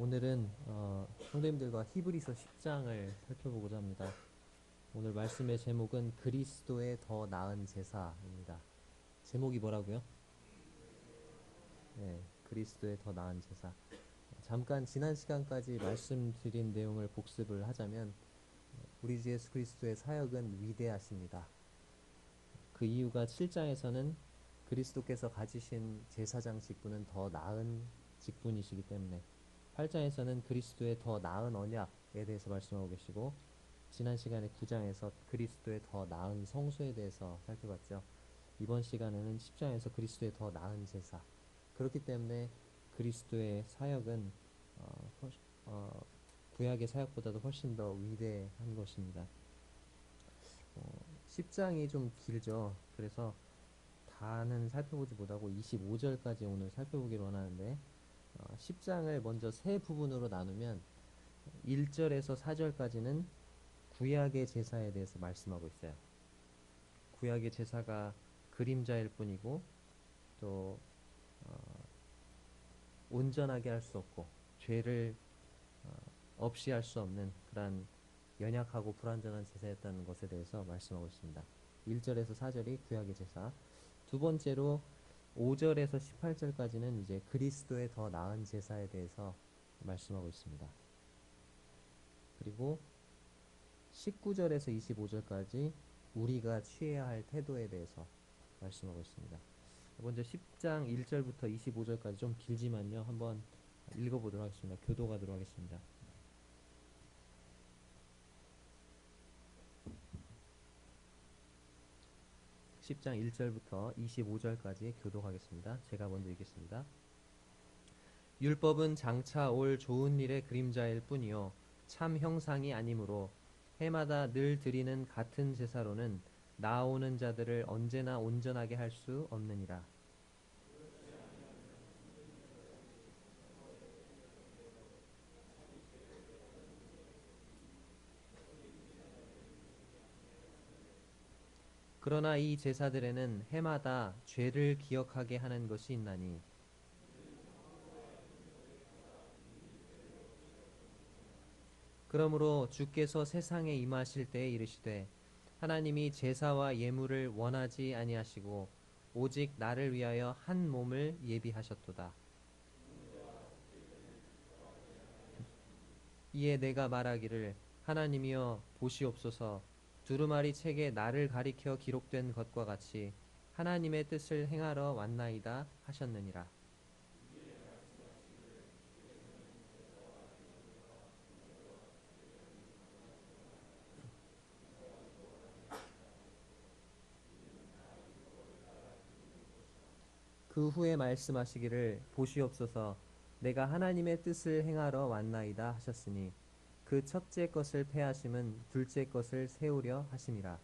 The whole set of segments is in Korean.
오늘은 성도님들과 히브리서 10장을 살펴보고자 합니다. 오늘 말씀의 제목은 그리스도의 더 나은 제사입니다. 제목이 뭐라고요? 네, 그리스도의 더 나은 제사. 잠깐 지난 시간까지 말씀드린 내용을 복습을 하자면 우리 주 예수 그리스도의 사역은 위대하십니다. 그 이유가 7장에서는 그리스도께서 가지신 제사장 직분은 더 나은 직분이시기 때문에 8장에서는 그리스도의 더 나은 언약에 대해서 말씀하고 계시고 지난 시간에 9장에서 그리스도의 더 나은 성소에 대해서 살펴봤죠. 이번 시간에는 10장에서 그리스도의 더 나은 제사. 그렇기 때문에 그리스도의 사역은 어, 어, 구약의 사역보다도 훨씬 더 위대한 것입니다. 10장이 좀 길죠. 그래서 다는 살펴보지 못하고 25절까지 오늘 살펴보기로 원하는데 10장을 먼저 세 부분으로 나누면 1절에서 4절까지는 구약의 제사에 대해서 말씀하고 있어요. 구약의 제사가 그림자일 뿐이고 또 온전하게 할 수 없고 죄를 없이 할 수 없는 그러한 연약하고 불완전한 제사였다는 것에 대해서 말씀하고 있습니다. 1절에서 4절이 구약의 제사. 두 번째로 5절에서 18절까지는 이제 그리스도의 더 나은 제사에 대해서 말씀하고 있습니다. 그리고 19절에서 25절까지 우리가 취해야 할 태도에 대해서 말씀하고 있습니다. 먼저 10장 1절부터 25절까지 좀 길지만요. 한번 읽어보도록 하겠습니다. 교도가도록 하겠습니다. 10장 1절부터 25절까지 교도하겠습니다. 제가 먼저 읽겠습니다. 율법은 장차 올 좋은 일의 그림자일 뿐이요 참 형상이 아니므로 해마다 늘 드리는 같은 제사로는 나아오는 자들을 언제나 온전하게 할 수 없느니라. 그러나 이 제사들에는 해마다 죄를 기억하게 하는 것이 있나니 그러므로 주께서 세상에 임하실 때에 이르시되 하나님이 제사와 예물을 원하지 아니하시고 오직 나를 위하여 한 몸을 예비하셨도다. 이에 내가 말하기를 하나님이여 보시옵소서 두루마리 책에 나를 가리켜 기록된 것과 같이 하나님의 뜻을 행하러 왔나이다 하셨느니라. 그 후에 말씀하시기를 보시옵소서 내가 하나님의 뜻을 행하러 왔나이다 하셨으니 그 첫째 것을 패하심은 둘째 것을 세우려 하심이라.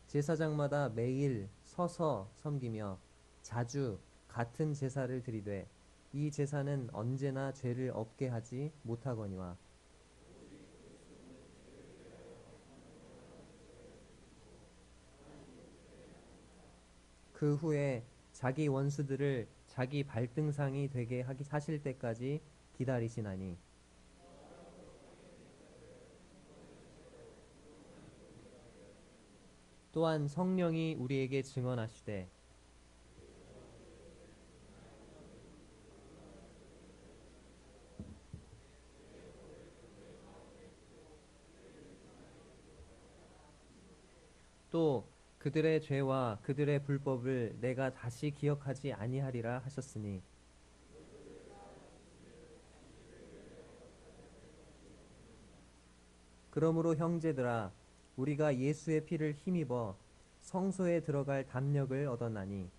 제사장마다 매일 서서 섬기며 자주 같은 제사를 드리되 이 제사는 언제나 죄를 없게 하지 못하거니와 그 후에 자기 원수들을 자기 발등상이 되게 하실 때까지 기다리시나니 또한 성령이 우리에게 증언하시되 또 그들의 죄와 그들의 불법을 내가 다시 기억하지 아니하리라 하셨으니 그러므로 형제들아 우리가 예수의 피를 힘입어 성소에 들어갈 담력을 얻었나니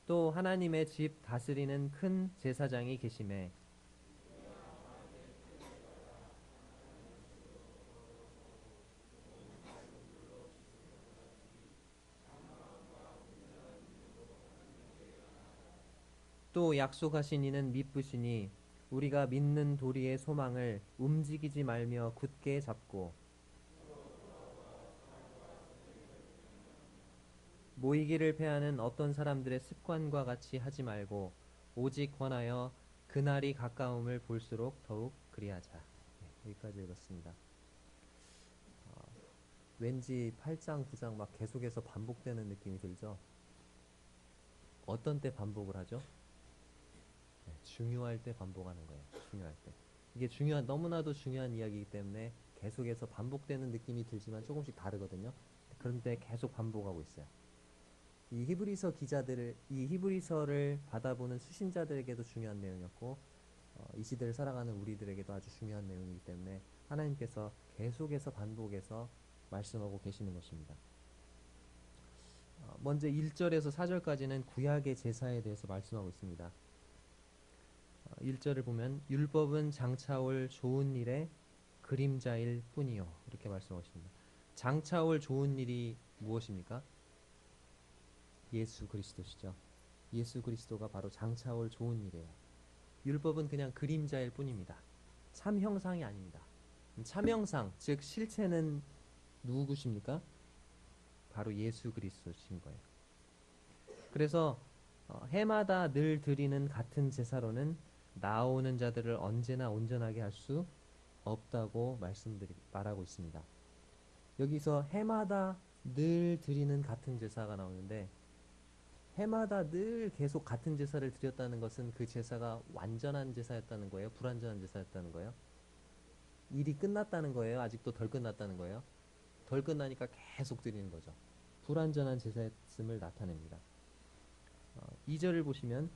또 하나님의 집 다스리는 큰 제사장이 계심에 또 약속하신 이는 미쁘시니 우리가 믿는 도리의 소망을 움직이지 말며 굳게 잡고 모이기를 패하는 어떤 사람들의 습관과 같이 하지 말고 오직 권하여 그날이 가까움을 볼수록 더욱 그리하자. 네, 여기까지 읽었습니다. 왠지 8장, 9장 막 계속해서 반복되는 느낌이 들죠? 어떤 때 반복을 하죠? 네, 중요할 때 반복하는 거예요. 중요할 때. 이게 너무나도 중요한 이야기이기 때문에 계속해서 반복되는 느낌이 들지만 조금씩 다르거든요. 그런데 계속 반복하고 있어요. 이 히브리서를 받아보는 수신자들에게도 중요한 내용이었고, 이 시대를 살아가는 우리들에게도 아주 중요한 내용이기 때문에 하나님께서 계속해서 반복해서 말씀하고 계시는 것입니다. 먼저 1절에서 4절까지는 구약의 제사에 대해서 말씀하고 있습니다. 1절을 보면 율법은 장차올 좋은 일의 그림자일 뿐이요, 이렇게 말씀하고 있습니다. 장차올 좋은 일이 무엇입니까? 예수 그리스도시죠. 예수 그리스도가 바로 장차올 좋은 일이에요. 율법은 그냥 그림자일 뿐입니다. 참 형상이 아닙니다. 참 형상, 즉 실체는 누구십니까? 바로 예수 그리스도신 거예요. 그래서 해마다 늘 드리는 같은 제사로는 나오는 자들을 언제나 온전하게 할 수 없다고 말하고 있습니다. 여기서 해마다 늘 드리는 같은 제사가 나오는데, 해마다 늘 계속 같은 제사를 드렸다는 것은 그 제사가 완전한 제사였다는 거예요? 불완전한 제사였다는 거예요? 일이 끝났다는 거예요? 아직도 덜 끝났다는 거예요? 덜 끝나니까 계속 드리는 거죠. 불완전한 제사였음을 나타냅니다. 2절을 보시면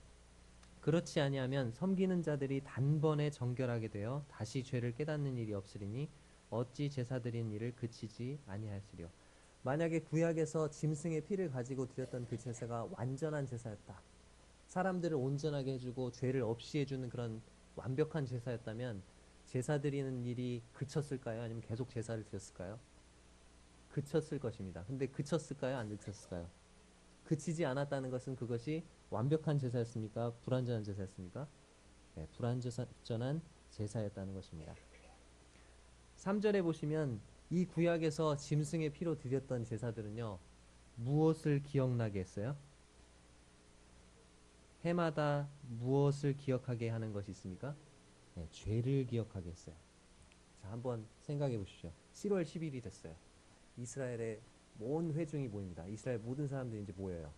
그렇지 아니하면 섬기는 자들이 단번에 정결하게 되어 다시 죄를 깨닫는 일이 없으리니 어찌 제사 드린 일을 그치지 아니하시리요. 만약에 구약에서 짐승의 피를 가지고 드렸던 그 제사가 완전한 제사였다, 사람들을 온전하게 해주고 죄를 없이 해주는 그런 완벽한 제사였다면 제사 드리는 일이 그쳤을까요? 아니면 계속 제사를 드렸을까요? 그쳤을 것입니다. 근데 그쳤을까요? 안 그쳤을까요? 그치지 않았다는 것은 그것이 완벽한 제사였습니까? 불완전한 제사였습니까? 네, 불완전한 제사였다는 것입니다. 3절에 보시면 이 구약에서 짐승의 피로 드렸던 제사들은요, 무엇을 기억나게 했어요? 해마다 무엇을 기억하게 하는 것이 있습니까? 네, 죄를 기억하게 했어요. 자, 한번 생각해 보십시오. 7월 10일이 됐어요. 이스라엘의 온 회중이 모입니다. 이스라엘 모든 사람들이 이제 모여요.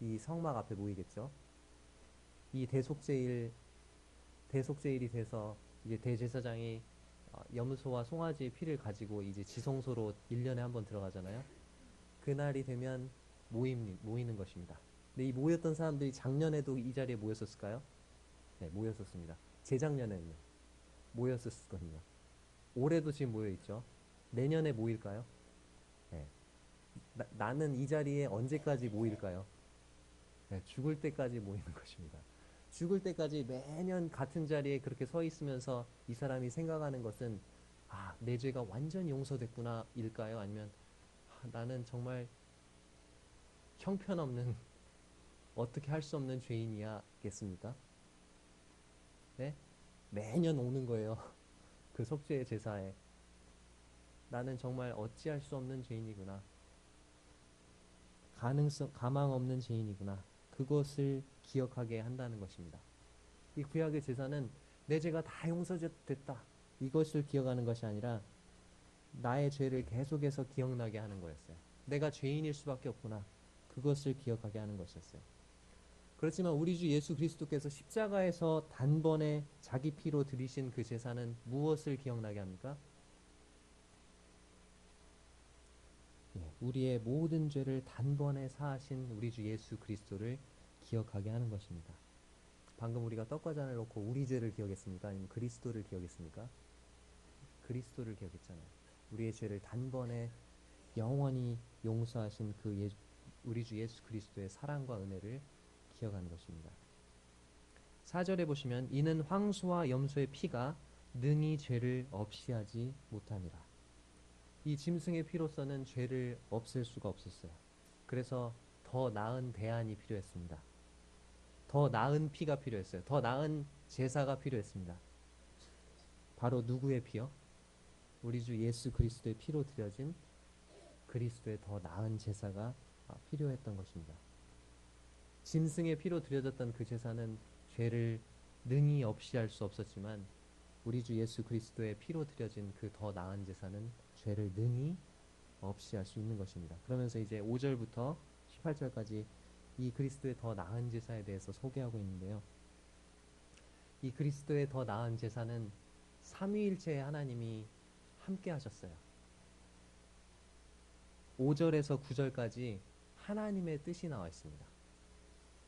이 성막 앞에 모이겠죠. 이 대속제일이 돼서 이제 대제사장이 염소와 송아지의 피를 가지고 이제 지성소로 1년에 한 번 들어가잖아요. 그날이 되면 모이는 것입니다. 근데 이 모였던 사람들이 작년에도 이 자리에 모였었을까요? 네, 모였었습니다. 재작년에는 모였었거든요. 올해도 지금 모여있죠. 내년에 모일까요? 네. 나는 이 자리에 언제까지 모일까요? 네, 죽을 때까지 모이는 것입니다. 죽을 때까지 매년 같은 자리에 그렇게 서 있으면서 이 사람이 생각하는 것은, 아, 내 죄가 완전히 용서됐구나 일까요? 아니면 나는 정말 형편없는 어떻게 할 수 없는 죄인이야겠습니까? 네? 매년 오는 거예요. 그 속죄의 제사에 나는 정말 어찌할 수 없는 죄인이구나, 가망 없는 죄인이구나, 그것을 기억하게 한다는 것입니다. 이 구약의 제사는 내 죄가 다 용서됐다, 이것을 기억하는 것이 아니라 나의 죄를 계속해서 기억나게 하는 거였어요. 내가 죄인일 수밖에 없구나, 그것을 기억하게 하는 것이었어요. 그렇지만 우리 주 예수 그리스도께서 십자가에서 단번에 자기 피로 드리신 그 제사는 무엇을 기억나게 합니까? 우리의 모든 죄를 단번에 사하신 우리 주 예수 그리스도를 기억하게 하는 것입니다. 방금 우리가 떡과 잔을 놓고 우리 죄를 기억했습니까? 아니면 그리스도를 기억했습니까? 그리스도를 기억했잖아요. 우리의 죄를 단번에 영원히 용서하신 우리 주 예수 그리스도의 사랑과 은혜를 기억하는 것입니다. 4절에 보시면 이는 황소와 염소의 피가 능히 죄를 없이 하지 못함이라. 이 짐승의 피로서는 죄를 없앨 수가 없었어요. 그래서 더 나은 대안이 필요했습니다. 더 나은 피가 필요했어요. 더 나은 제사가 필요했습니다. 바로 누구의 피요? 우리 주 예수 그리스도의 피로 드려진 그리스도의 더 나은 제사가 필요했던 것입니다. 짐승의 피로 드려졌던 그 제사는 죄를 능히 없이 할 수 없었지만 우리 주 예수 그리스도의 피로 드려진 그 더 나은 제사는 죄를 능히 없이 할 수 있는 것입니다. 그러면서 이제 5절부터 18절까지 이 그리스도의 더 나은 제사에 대해서 소개하고 있는데요. 이 그리스도의 더 나은 제사는 삼위일체의 하나님이 함께 하셨어요. 5절에서 9절까지 하나님의 뜻이 나와 있습니다.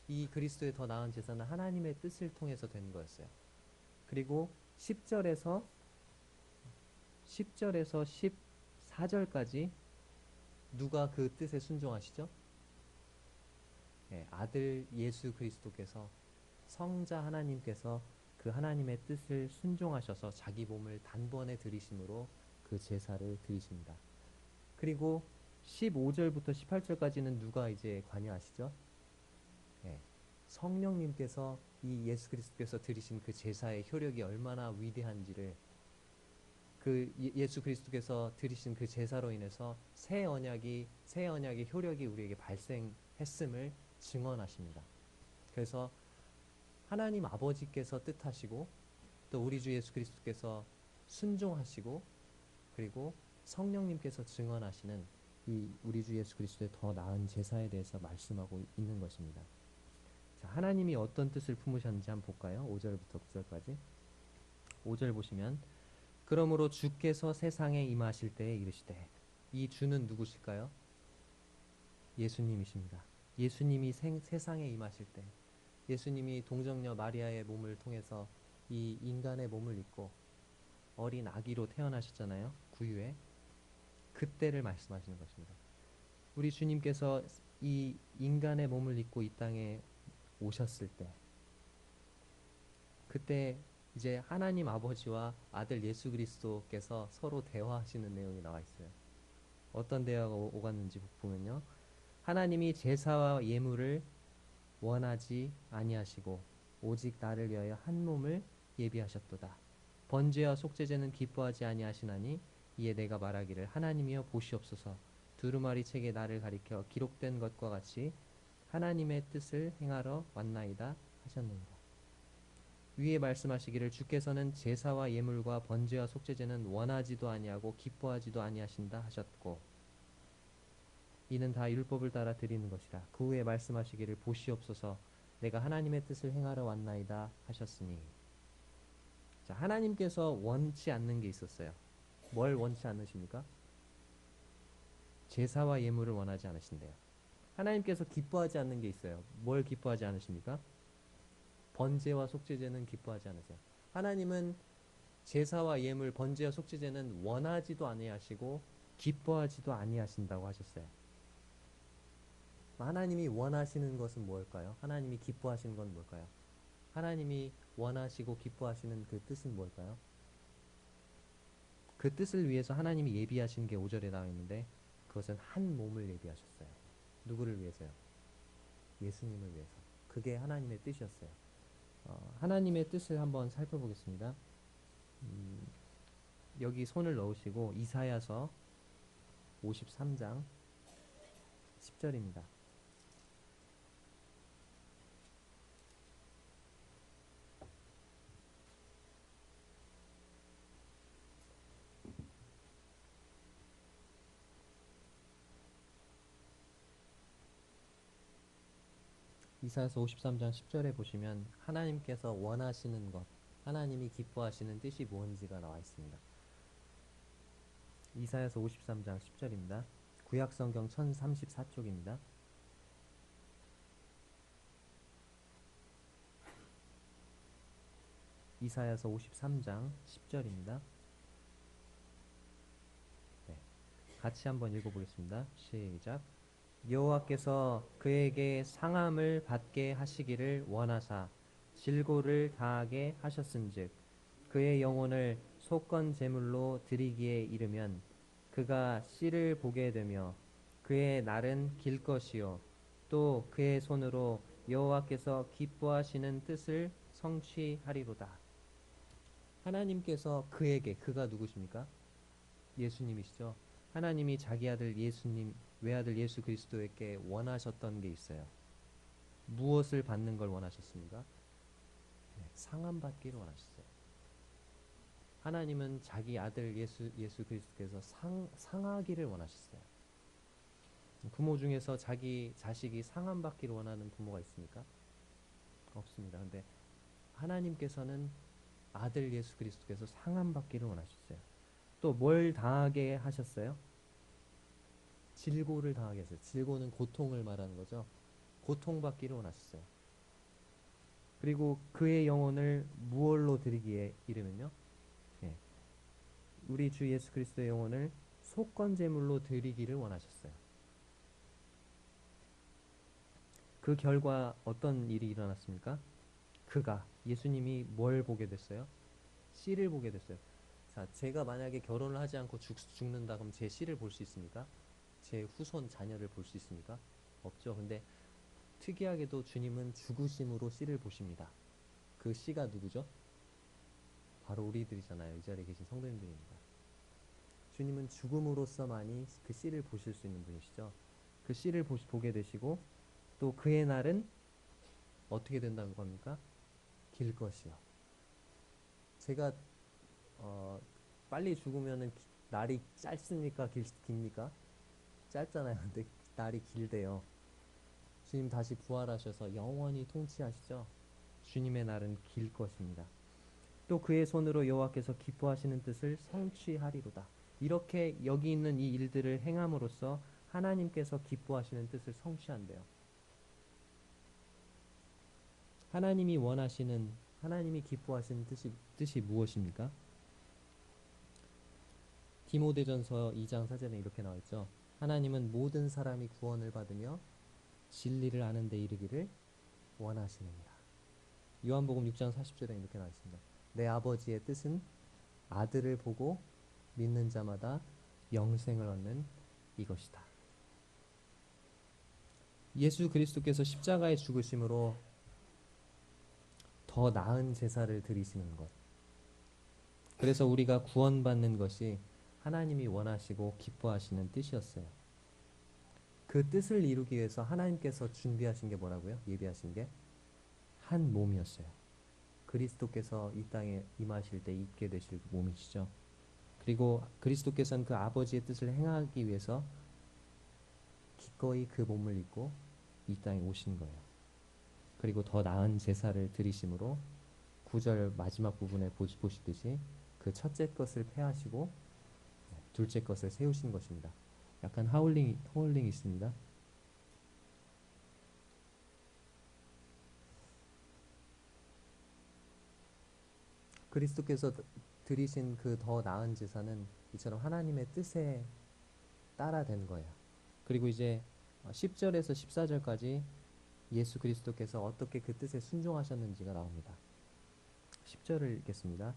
이 그리스도의 더 나은 제사는 하나님의 뜻을 통해서 된 거였어요. 그리고 10절에서 14절까지 누가 그 뜻에 순종하시죠? 네, 아들 예수 그리스도께서 성자 하나님께서 그 하나님의 뜻을 순종하셔서 자기 몸을 단번에 드리심으로 그 제사를 드리십니다. 그리고 15절부터 18절까지는 누가 이제 관여하시죠? 네, 성령님께서 이 예수 그리스도께서 드리신 그 제사의 효력이 얼마나 위대한지를 그 예수 그리스도께서 드리신 그 제사로 인해서 새 언약의 효력이 우리에게 발생했음을 증언하십니다. 그래서 하나님 아버지께서 뜻하시고 또 우리 주 예수 그리스도께서 순종하시고 그리고 성령님께서 증언하시는 이 우리 주 예수 그리스도의 더 나은 제사에 대해서 말씀하고 있는 것입니다. 자, 하나님이 어떤 뜻을 품으셨는지 한번 볼까요? 5절부터 9절까지. 5절 보시면 그러므로 주께서 세상에 임하실 때에 이르시되, 이 주는 누구실까요? 예수님이십니다. 예수님이 세상에 임하실 때, 예수님이 동정녀 마리아의 몸을 통해서 이 인간의 몸을 입고 어린 아기로 태어나셨잖아요. 구유에. 그때를 말씀하시는 것입니다. 우리 주님께서 이 인간의 몸을 입고 이 땅에 오셨을 때, 그때 이제 하나님 아버지와 아들 예수 그리스도께서 서로 대화하시는 내용이 나와 있어요. 어떤 대화가 오갔는지 보면요. 하나님이 제사와 예물을 원하지 아니하시고 오직 나를 위하여 한 몸을 예비하셨도다. 번제와 속죄제는 기뻐하지 아니하시나니 이에 내가 말하기를 하나님이여 보시옵소서. 두루마리 책에 나를 가리켜 기록된 것과 같이 하나님의 뜻을 행하러 왔나이다 하셨느니라. 위에 말씀하시기를 주께서는 제사와 예물과 번제와 속죄제는 원하지도 아니하고 기뻐하지도 아니하신다 하셨고 이는 다 율법을 따라 드리는 것이라. 그 후에 말씀하시기를 보시옵소서 내가 하나님의 뜻을 행하러 왔나이다 하셨으니. 자, 하나님께서 원치 않는 게 있었어요. 뭘 원치 않으십니까? 제사와 예물을 원하지 않으신대요. 하나님께서 기뻐하지 않는 게 있어요. 뭘 기뻐하지 않으십니까? 번제와 속죄제는 기뻐하지 않으세요. 하나님은 제사와 예물, 번제와 속죄제는 원하지도 아니하시고 기뻐하지도 아니하신다고 하셨어요. 하나님이 원하시는 것은 뭘까요? 하나님이 기뻐하시는 건 뭘까요? 하나님이 원하시고 기뻐하시는 그 뜻은 뭘까요? 그 뜻을 위해서 하나님이 예비하신 게 5절에 나와 있는데 그것은 한 몸을 예비하셨어요. 누구를 위해서요? 예수님을 위해서. 그게 하나님의 뜻이었어요. 하나님의 뜻을 한번 살펴보겠습니다. 여기 손을 넣으시고 이사야서 53장 10절입니다. 이사야서 53장 10절에 보시면 하나님께서 원하시는 것, 하나님이 기뻐하시는 뜻이 무엇인지가 나와 있습니다. 이사야서 53장 10절입니다. 구약성경 1034쪽입니다. 이사야서 53장 10절입니다. 네, 같이 한번 읽어보겠습니다. 시작. 여호와께서 그에게 상함을 받게 하시기를 원하사 질고를 다하게 하셨은즉 그의 영혼을 속건 제물로 드리기에 이르면 그가 씨를 보게 되며 그의 날은 길 것이요 또 그의 손으로 여호와께서 기뻐하시는 뜻을 성취하리로다. 하나님께서 그에게, 그가 누구십니까? 예수님이시죠. 하나님이 자기 아들 예수님, 외아들 예수 그리스도에게 원하셨던 게 있어요. 무엇을 받는 걸 원하셨습니까? 네, 상함 받기를 원하셨어요. 하나님은 자기 아들 예수 그리스도께서 상하기를 원하셨어요. 부모 중에서 자기 자식이 상함 받기를 원하는 부모가 있습니까? 없습니다. 근데 하나님께서는 아들 예수 그리스도께서 상함 받기를 원하셨어요. 또 뭘 당하게 하셨어요? 질고를 당하게 했어요. 질고는 고통을 말하는 거죠. 고통받기를 원하셨어요. 그리고 그의 영혼을 무엇로 드리기에 이르면요. 예, 우리 주 예수 그리스도의 영혼을 속건제물로 드리기를 원하셨어요. 그 결과 어떤 일이 일어났습니까? 그가, 예수님이 뭘 보게 됐어요? 씨를 보게 됐어요. 자, 제가 만약에 결혼을 하지 않고 죽는다 그럼 제 씨를 볼 수 있습니까? 제 후손 자녀를 볼 수 있습니까? 없죠. 근데 특이하게도 주님은 죽으심으로 씨를 보십니다. 그 씨가 누구죠? 바로 우리들이잖아요. 이 자리에 계신 성도님들입니다. 주님은 죽음으로써만이 그 씨를 보실 수 있는 분이시죠. 그 씨를 보게 되시고 또 그의 날은 어떻게 된다고 합니까? 길 것이요. 제가 빨리 죽으면은 날이 짧습니까? 깁니까? 짧잖아요. 근데 날이 길대요. 주님 다시 부활하셔서 영원히 통치하시죠. 주님의 날은 길 것입니다. 또 그의 손으로 여호와께서 기뻐하시는 뜻을 성취하리로다. 이렇게 여기 있는 이 일들을 행함으로써 하나님께서 기뻐하시는 뜻을 성취한대요. 하나님이 원하시는, 하나님이 기뻐하시는 뜻이 무엇입니까? 디모데전서 2장 4절에 이렇게 나와 있죠. 하나님은 모든 사람이 구원을 받으며 진리를 아는 데 이르기를 원하시느니라. 요한복음 6장 40절에 이렇게 나와 있습니다. 내 아버지의 뜻은 아들을 보고 믿는 자마다 영생을 얻는 이것이다. 예수 그리스도께서 십자가의 죽으심으로 더 나은 제사를 드리시는 것. 그래서 우리가 구원받는 것이 하나님이 원하시고 기뻐하시는 뜻이었어요. 그 뜻을 이루기 위해서 하나님께서 준비하신 게 뭐라고요? 예비하신 게 한 몸이었어요. 그리스도께서 이 땅에 임하실 때 입게 되실 몸이시죠. 그리고 그리스도께서는 그 아버지의 뜻을 행하기 위해서 기꺼이 그 몸을 입고 이 땅에 오신 거예요. 그리고 더 나은 제사를 드리심으로 9절 마지막 부분에 보시듯이 그 첫째 것을 폐하시고 둘째 것을 세우신 것입니다. 약간 하울링이 있습니다. 그리스도께서 드리신 그 더 나은 제사는 이처럼 하나님의 뜻에 따라 된 거예요. 그리고 이제 10절에서 14절까지 예수 그리스도께서 어떻게 그 뜻에 순종하셨는지가 나옵니다. 10절을 읽겠습니다.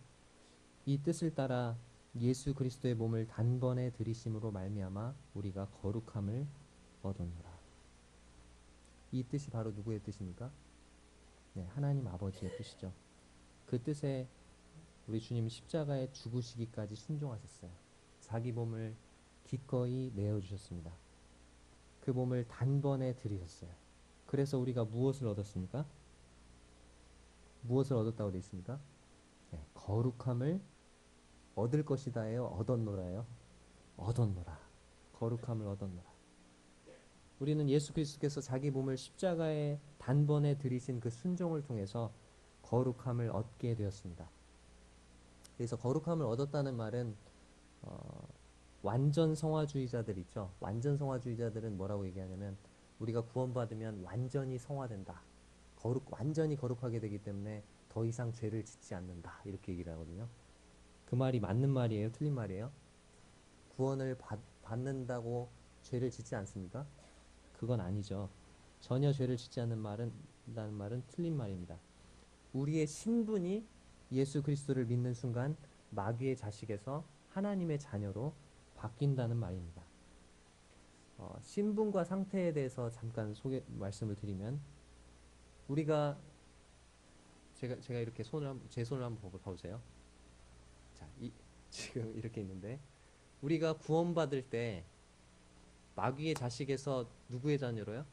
이 뜻을 따라 예수 그리스도의 몸을 단번에 들이심으로 말미암아 우리가 거룩함을 얻었노라. 이 뜻이 바로 누구의 뜻입니까? 네, 하나님 아버지의 뜻이죠. 그 뜻에 우리 주님 십자가에 죽으시기까지 순종하셨어요. 자기 몸을 기꺼이 내어주셨습니다. 그 몸을 단번에 들이셨어요. 그래서 우리가 무엇을 얻었습니까? 무엇을 얻었다고 되어 있습니까? 네, 거룩함을 얻을 것이다예요. 얻었노라예요. 얻었노라. 거룩함을 얻었노라. 우리는 예수 그리스도께서 자기 몸을 십자가에 단번에 들이신 그 순종을 통해서 거룩함을 얻게 되었습니다. 그래서 거룩함을 얻었다는 말은 완전 성화주의자들 있죠. 완전 성화주의자들은 뭐라고 얘기하냐면 우리가 구원받으면 완전히 성화된다. 완전히 거룩하게 되기 때문에 더 이상 죄를 짓지 않는다. 이렇게 얘기를 하거든요. 그 말이 맞는 말이에요? 틀린 말이에요? 구원을 받는다고 죄를 짓지 않습니까? 그건 아니죠. 전혀 죄를 짓지 않는 말은 틀린 말입니다. 우리의 신분이 예수 그리스도를 믿는 순간 마귀의 자식에서 하나님의 자녀로 바뀐다는 말입니다. 신분과 상태에 대해서 잠깐 말씀을 드리면 우리가 제가 이렇게 제 손을 한번 봐보세요. 자, 지금 이렇게 있는데 우리가 구원받을 때 마귀의 자식에서 누구의 자녀로요?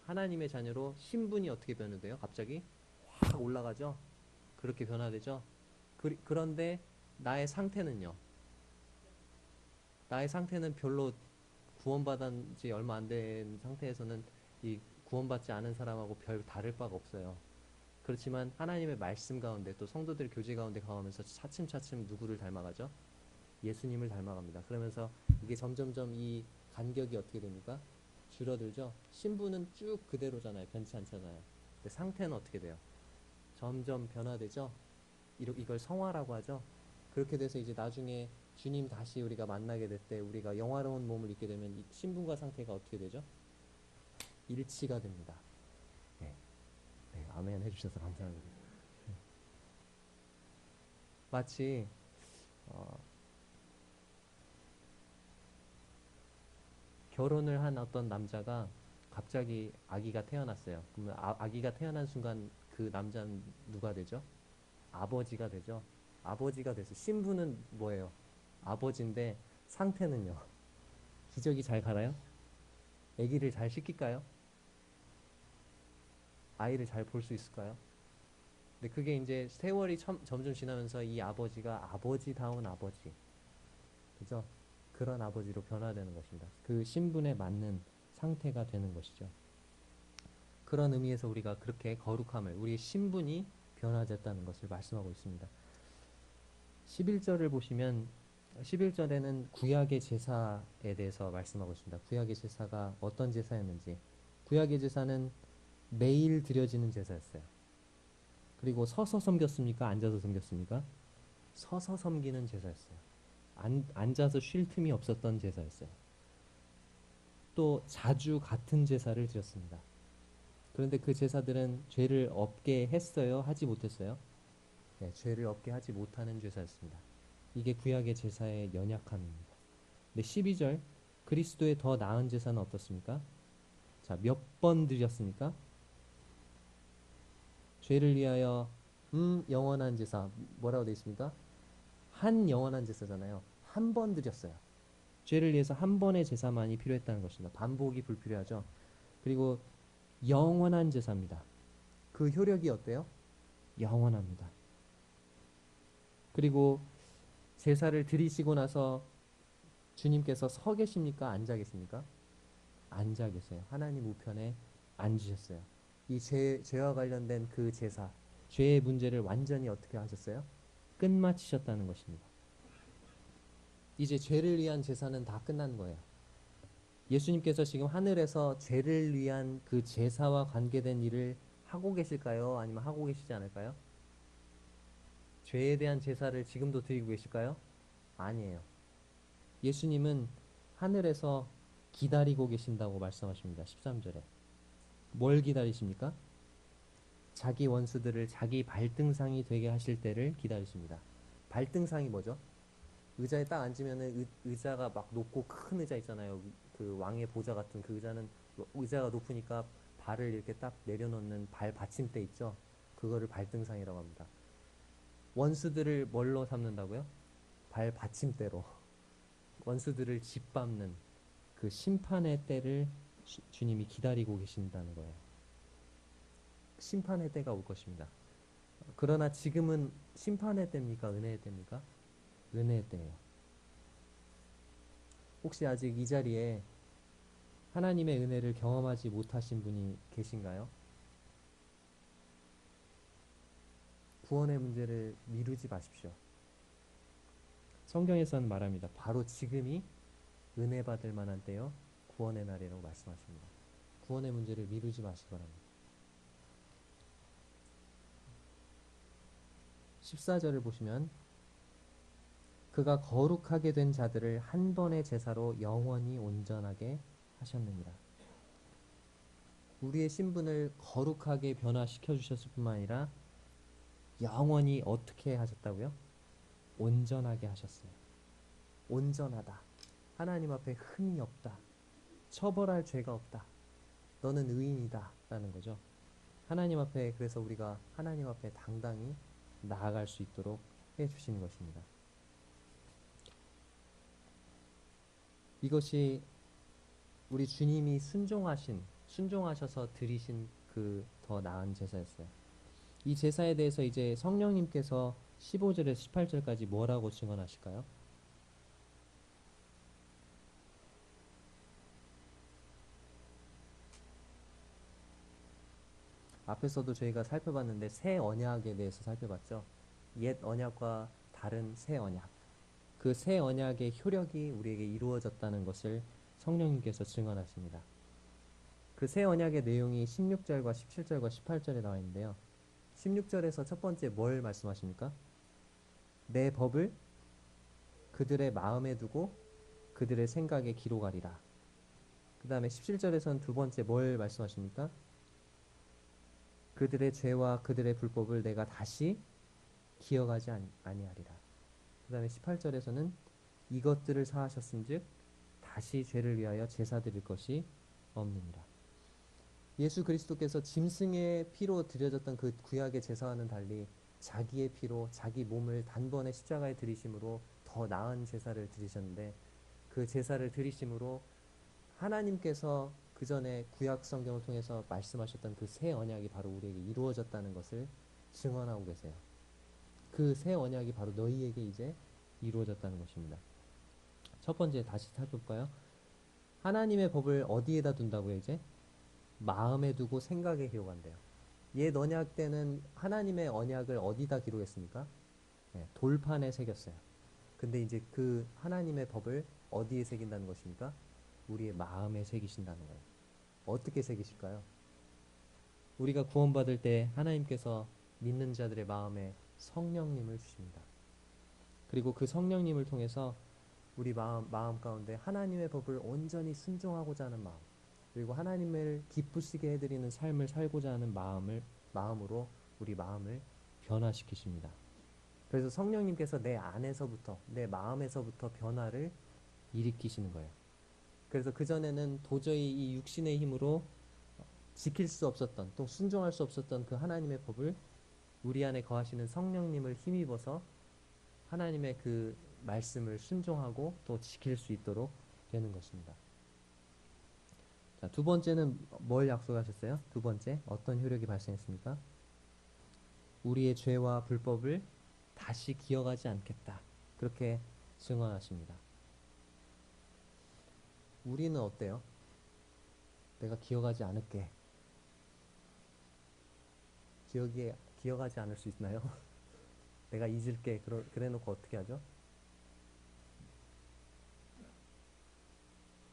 하나님의 자녀로 신분이 어떻게 변화돼요? 갑자기 확 올라가죠? 그렇게 변화되죠? 그런데 나의 상태는요? 나의 상태는 별로 구원받은 지 얼마 안 된 상태에서는 이 구원받지 않은 사람하고 별 다를 바가 없어요. 그렇지만 하나님의 말씀 가운데 또 성도들 교제 가운데 가면서 차츰차츰 누구를 닮아가죠? 예수님을 닮아갑니다. 그러면서 이게 점점점 이 간격이 어떻게 됩니까? 줄어들죠? 신분은 쭉 그대로잖아요. 변치 않잖아요. 근데 상태는 어떻게 돼요? 점점 변화되죠? 이걸 성화라고 하죠? 그렇게 돼서 이제 나중에 주님 다시 우리가 만나게 될 때 우리가 영화로운 몸을 입게 되면 이 신분과 상태가 어떻게 되죠? 일치가 됩니다. 네, 네, 아멘 해주셔서 감사합니다. 마치 어, 결혼을 한 어떤 남자가 갑자기 아기가 태어났어요. 그러면 아기가 태어난 순간 그 남자는 누가 되죠? 아버지가 되죠. 아버지가 돼서 신분은 뭐예요? 아버지인데 상태는요. 기저귀 잘 갈아요? 아기를 잘 씻길까요? 아이를 잘 볼 수 있을까요? 근데 그게 이제 세월이 점점 지나면서 이 아버지가 아버지다운 아버지, 그죠? 그런 아버지로 변화되는 것입니다. 그 신분에 맞는 상태가 되는 것이죠. 그런 의미에서 우리가 그렇게 거룩함을, 우리의 신분이 변화됐다는 것을 말씀하고 있습니다. 11절을 보시면 11절에는 구약의 제사에 대해서 말씀하고 있습니다. 구약의 제사가 어떤 제사였는지. 구약의 제사는 매일 드려지는 제사였어요. 그리고 서서 섬겼습니까? 앉아서 섬겼습니까? 서서 섬기는 제사였어요. 앉아서 쉴 틈이 없었던 제사였어요. 또 자주 같은 제사를 드렸습니다. 그런데 그 제사들은 죄를 없게 했어요? 하지 못했어요? 네, 죄를 없게 하지 못하는 제사였습니다. 이게 구약의 제사의 연약함입니다. 근데 12절 그리스도의 더 나은 제사는 어떻습니까? 자, 몇 번 드렸습니까? 죄를 위하여 영원한 제사 뭐라고 되어 있습니까? 한 영원한 제사잖아요. 한 번 드렸어요. 죄를 위해서 한 번의 제사만이 필요했다는 것입니다. 반복이 불필요하죠. 그리고 영원한 제사입니다. 그 효력이 어때요? 영원합니다. 그리고 제사를 드리시고 나서 주님께서 서 계십니까? 앉아 계십니까? 앉아 계세요. 하나님 우편에 앉으셨어요. 이 죄와 관련된 그 제사, 죄의 문제를 완전히 어떻게 하셨어요? 끝마치셨다는 것입니다. 이제 죄를 위한 제사는 다 끝난 거예요. 예수님께서 지금 하늘에서 죄를 위한 그 제사와 관계된 일을 하고 계실까요? 아니면 하고 계시지 않을까요? 죄에 대한 제사를 지금도 드리고 계실까요? 아니에요. 예수님은 하늘에서 기다리고 계신다고 말씀하십니다. 13절에. 뭘 기다리십니까? 자기 원수들을 자기 발등상이 되게 하실 때를 기다리십니다. 발등상이 뭐죠? 의자에 딱 앉으면은 의자가 막 높고 큰 의자 있잖아요. 그 왕의 보좌 같은 그 의자는 의자가 높으니까 발을 이렇게 딱 내려놓는 발 받침대 있죠. 그거를 발등상이라고 합니다. 원수들을 뭘로 삼는다고요? 발 받침대로. 원수들을 짓밟는 그 심판의 때를 주님이 기다리고 계신다는 거예요. 심판의 때가 올 것입니다. 그러나 지금은 심판의 때입니까? 은혜의 때입니까? 은혜의 때예요. 혹시 아직 이 자리에 하나님의 은혜를 경험하지 못하신 분이 계신가요? 구원의 문제를 미루지 마십시오. 성경에서는 말합니다. 바로 지금이 은혜 받을 만한 때요. 구원의 날이라고 말씀하십니다. 구원의 문제를 미루지 마시기 바랍니다. 14절을 보시면 그가 거룩하게 된 자들을 한 번의 제사로 영원히 온전하게 하셨느니라. 우리의 신분을 거룩하게 변화시켜 주셨을 뿐만 아니라 영원히 어떻게 하셨다고요? 온전하게 하셨어요. 온전하다. 하나님 앞에 흠이 없다. 처벌할 죄가 없다. 너는 의인이다. 라는 거죠. 하나님 앞에, 그래서 우리가 하나님 앞에 당당히 나아갈 수 있도록 해주시는 것입니다. 이것이 우리 주님이 순종하셔서 드리신 그 더 나은 제사였어요. 이 제사에 대해서 이제 성령님께서 15절에서 18절까지 뭐라고 증언하실까요? 앞에서도 저희가 살펴봤는데 새 언약에 대해서 살펴봤죠. 옛 언약과 다른 새 언약. 그 새 언약의 효력이 우리에게 이루어졌다는 것을 성령님께서 증언하십니다. 그 새 언약의 내용이 16절과 17절과 18절에 나와 있는데요. 16절에서 첫 번째 뭘 말씀하십니까? 내 법을 그들의 마음에 두고 그들의 생각에 기록하리라. 그 다음에 17절에서는 두 번째 뭘 말씀하십니까? 그들의 죄와 그들의 불법을 내가 다시 기억하지 아니하리라. 그 다음에 18절에서는 이것들을 사하셨은즉 다시 죄를 위하여 제사 드릴 것이 없느니라. 예수 그리스도께서 짐승의 피로 드려졌던 그 구약의 제사와는 달리 자기의 피로 자기 몸을 단번에 십자가에 들이심으로 더 나은 제사를 드리셨는데, 그 제사를 드리심으로 하나님께서 그 전에 구약 성경을 통해서 말씀하셨던 그 새 언약이 바로 우리에게 이루어졌다는 것을 증언하고 계세요. 그 새 언약이 바로 너희에게 이제 이루어졌다는 것입니다. 첫 번째 다시 살펴볼까요? 하나님의 법을 어디에다 둔다고요? 이제 마음에 두고 생각에 기록한대요. 옛 언약 때는 하나님의 언약을 어디다 기록했습니까? 네, 돌판에 새겼어요. 근데 이제 그 하나님의 법을 어디에 새긴다는 것입니까? 우리의 마음에 새기신다는 거예요. 어떻게 새기실까요? 우리가 구원받을 때 하나님께서 믿는 자들의 마음에 성령님을 주십니다. 그리고 그 성령님을 통해서 우리 마음 가운데 하나님의 법을 온전히 순종하고자 하는 마음, 그리고 하나님을 기쁘시게 해드리는 삶을 살고자 하는 마음으로 우리 마음을 변화시키십니다. 그래서 성령님께서 내 안에서부터, 내 마음에서부터 변화를 일으키시는 거예요. 그래서 그전에는 도저히 이 육신의 힘으로 지킬 수 없었던, 또 순종할 수 없었던 그 하나님의 법을 우리 안에 거하시는 성령님을 힘입어서 하나님의 그 말씀을 순종하고 또 지킬 수 있도록 되는 것입니다. 자, 두 번째는 뭘 약속하셨어요? 두 번째, 어떤 효력이 발생했습니까? 우리의 죄와 불법을 다시 기억하지 않겠다. 그렇게 증언하십니다. 우리는 어때요? 내가 기억하지 않을게. 기억하지 않을 수 있나요? 내가 잊을게. 그래 놓고 어떻게 하죠?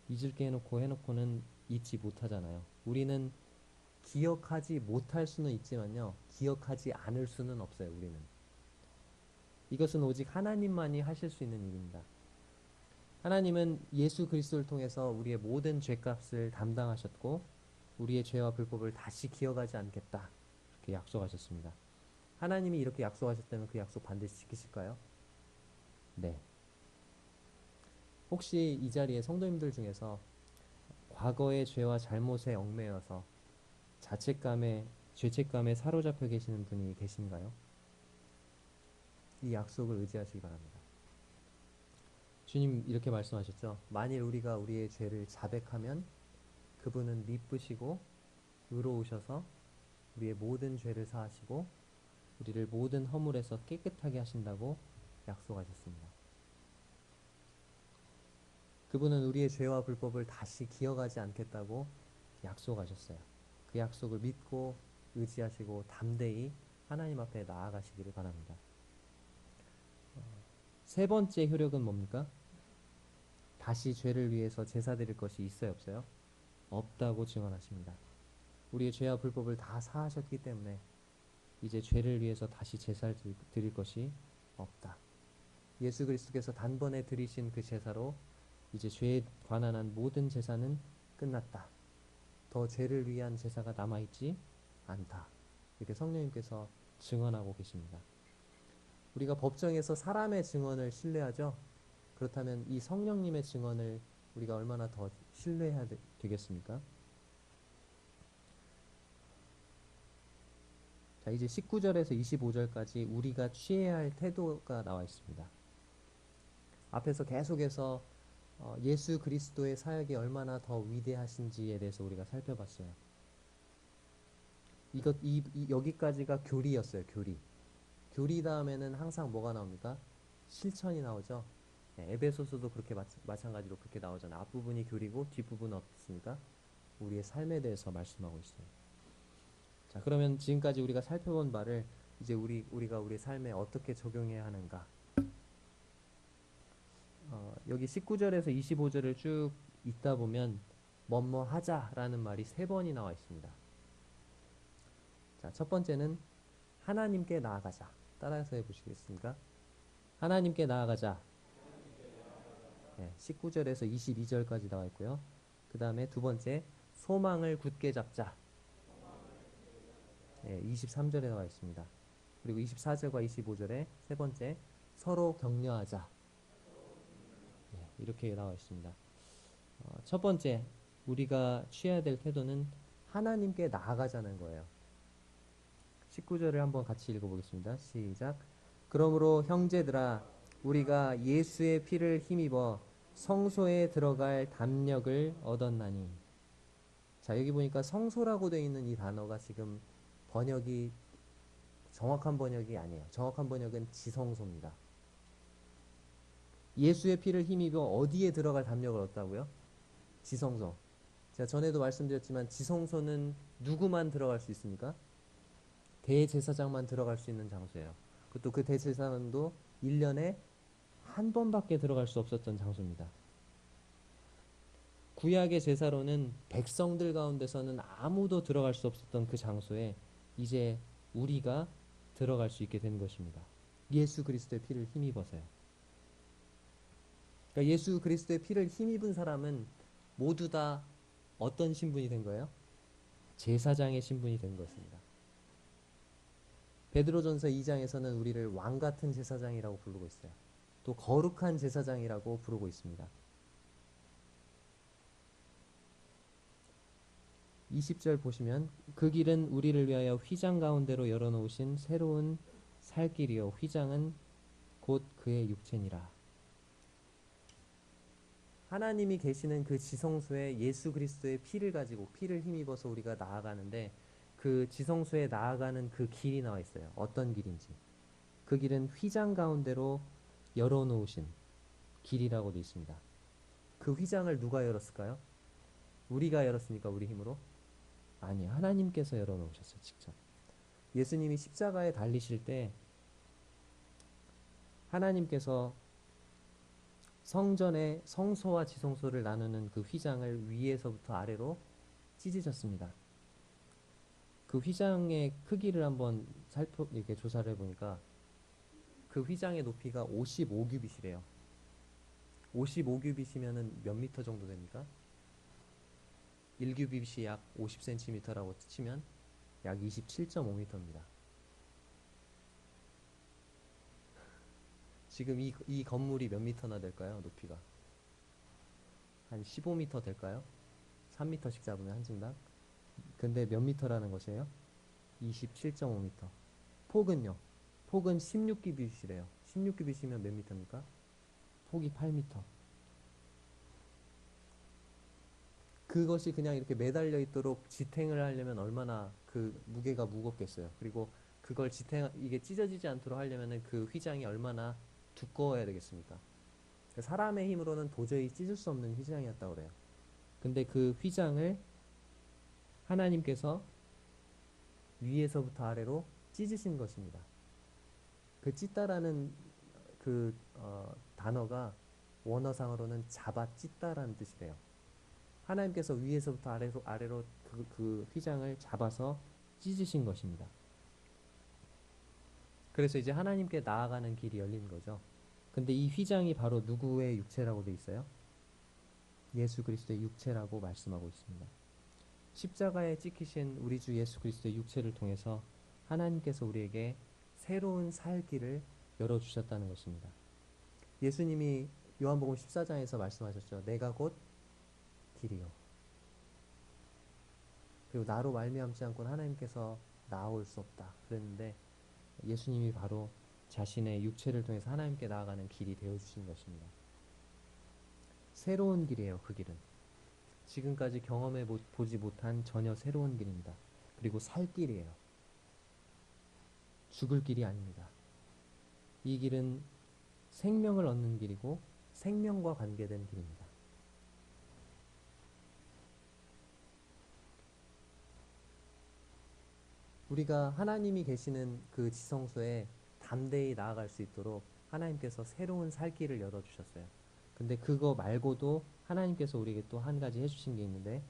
잊을게 해놓고는 잊지 못하잖아요. 우리는 기억하지 못할 수는 있지만요, 기억하지 않을 수는 없어요. 우리는. 이것은 오직 하나님만이 하실 수 있는 일입니다. 하나님은 예수 그리스도를 통해서 우리의 모든 죄값을 담당하셨고 우리의 죄와 불법을 다시 기억하지 않겠다, 이렇게 약속하셨습니다. 하나님이 이렇게 약속하셨다면 그 약속 반드시 지키실까요? 네. 혹시 이 자리에 성도님들 중에서 과거의 죄와 잘못에 얽매여서 죄책감에 사로잡혀 계시는 분이 계신가요? 이 약속을 의지하시기 바랍니다. 주님 이렇게 말씀하셨죠. 만일 우리가 우리의 죄를 자백하면 그분은 미쁘시고 의로우셔서 우리의 모든 죄를 사하시고 우리를 모든 허물에서 깨끗하게 하신다고 약속하셨습니다. 그분은 우리의 죄와 불법을 다시 기억하지 않겠다고 약속하셨어요. 그 약속을 믿고 의지하시고 담대히 하나님 앞에 나아가시기를 바랍니다. 세 번째 효력은 뭡니까? 다시 죄를 위해서 제사 드릴 것이 있어요, 없어요? 없다고 증언하십니다. 우리의 죄와 불법을 다 사하셨기 때문에 이제 죄를 위해서 다시 제사를 드릴 것이 없다. 예수 그리스도께서 단번에 드리신 그 제사로 이제 죄에 관한 한 모든 제사는 끝났다. 더 죄를 위한 제사가 남아있지 않다. 이렇게 성령님께서 증언하고 계십니다. 우리가 법정에서 사람의 증언을 신뢰하죠. 그렇다면 이 성령님의 증언을 우리가 얼마나 더 신뢰해야 되겠습니까? 자, 이제 19절에서 25절까지 우리가 취해야 할 태도가 나와 있습니다. 앞에서 계속해서 예수 그리스도의 사역이 얼마나 더 위대하신지에 대해서 우리가 살펴봤어요. 여기까지가 교리였어요. 교리. 교리 다음에는 항상 뭐가 나옵니까? 실천이 나오죠. 네, 에베소서도 그렇게 마찬가지로 그렇게 나오잖아요. 앞부분이 교리고 뒷부분은 어떻습니까? 우리의 삶에 대해서 말씀하고 있어요. 자, 그러면 지금까지 우리가 살펴본 바를 이제 우리가 우리 삶에 어떻게 적용해야 하는가? 여기 19절에서 25절을 쭉 읽다 보면 뭐뭐 하자라는 말이 3번이 나와 있습니다. 자, 첫 번째는 하나님께 나아가자. 따라서 해보시겠습니까? 하나님께 나아가자. 네, 19절에서 22절까지 나와 있고요. 그 다음에 두 번째, 소망을 굳게 잡자. 네, 23절에 나와 있습니다. 그리고 24절과 25절에 세 번째, 서로 격려하자. 네, 이렇게 나와 있습니다. 첫 번째, 우리가 취해야 될 태도는 하나님께 나아가자는 거예요. 19절을 한번 같이 읽어보겠습니다. 시작. 그러므로 형제들아, 우리가 예수의 피를 힘입어 성소에 들어갈 담력을 얻었나니. 자, 여기 보니까 성소라고 되어 있는 이 단어가 지금 번역이 정확한 번역이 아니에요. 정확한 번역은 지성소입니다. 예수의 피를 힘입어 어디에 들어갈 담력을 얻었다고요? 지성소. 제가 전에도 말씀드렸지만 지성소는 누구만 들어갈 수 있습니까? 대제사장만 들어갈 수 있는 장소예요. 그것도 그 대제사장도 1년에 한 번밖에 들어갈 수 없었던 장소입니다. 구약의 제사로는 백성들 가운데서는 아무도 들어갈 수 없었던 그 장소에 이제 우리가 들어갈 수 있게 된 것입니다. 예수 그리스도의 피를 힘입어서요. 그러니까 예수 그리스도의 피를 힘입은 사람은 모두 다 어떤 신분이 된 거예요? 제사장의 신분이 된 것입니다. 베드로전서 2장에서는 우리를 왕 같은 제사장이라고 부르고 있어요. 또 거룩한 제사장이라고 부르고 있습니다. 20절 보시면 그 길은 우리를 위하여 휘장 가운데로 열어놓으신 새로운 살 길이요 휘장은 곧 그의 육체니라. 하나님이 계시는 그 지성소에 예수 그리스도의 피를 가지고 피를 힘입어서 우리가 나아가는데 그 지성소에 나아가는 그 길이 나와 있어요. 어떤 길인지. 그 길은 휘장 가운데로 열어놓으신 길이라고 되어 있습니다. 그 휘장을 누가 열었을까요? 우리가 열었습니까? 우리 힘으로? 아니요. 하나님께서 열어놓으셨어요. 직접. 예수님이 십자가에 달리실 때 하나님께서 성전의 성소와 지성소를 나누는 그 휘장을 위에서부터 아래로 찢으셨습니다. 그 휘장의 크기를 한번 이렇게 조사를 해보니까 그 휘장의 높이가 55규빗이래요. 55규빗이면은 몇 미터 정도 됩니까? 1규빗이 약 50cm라고 치면 약 27.5m입니다. 지금 이 건물이 몇 미터나 될까요? 높이가 한 15m 될까요? 3m씩 잡으면 한 층당. 근데 몇 미터라는 것이에요? 27.5m. 폭은요? 폭은 16규빗이래요. 16규빗이면 몇 미터입니까? 폭이 8m. 그것이 그냥 이렇게 매달려 있도록 지탱을 하려면 얼마나 그 무게가 무겁겠어요. 그리고 그걸 이게 찢어지지 않도록 하려면 그 휘장이 얼마나 두꺼워야 되겠습니까? 사람의 힘으로는 도저히 찢을 수 없는 휘장이었다고 그래요. 근데 그 휘장을 하나님께서 위에서부터 아래로 찢으신 것입니다. 그 찢다라는 그 단어가 원어상으로는 잡아 찢다라는 뜻이래요. 하나님께서 위에서부터 아래로 그 휘장을 잡아서 찢으신 것입니다. 그래서 이제 하나님께 나아가는 길이 열린 거죠. 근데 이 휘장이 바로 누구의 육체라고 돼 있어요? 예수 그리스도의 육체라고 말씀하고 있습니다. 십자가에 찍히신 우리 주 예수 그리스도의 육체를 통해서 하나님께서 우리에게 새로운 살 길을 열어주셨다는 것입니다. 예수님이 요한복음 14장에서 말씀하셨죠. 내가 곧 길이요. 그리고 나로 말미암지 않고는 하나님께서 나올 수 없다 그랬는데 예수님이 바로 자신의 육체를 통해서 하나님께 나아가는 길이 되어주신 것입니다. 새로운 길이에요. 그 길은 지금까지 경험해 보지 못한 전혀 새로운 길입니다. 그리고 살 길이에요. 죽을 길이 아닙니다. 이 길은 생명을 얻는 길이고 생명과 관계된 길입니다. 우리가 하나님이 계시는 그 지성소에 담대히 나아갈 수 있도록 하나님께서 새로운 살 길을 열어주셨어요. 근데 그거 말고도 하나님께서 우리에게 또 한 가지 해주신 게 있는데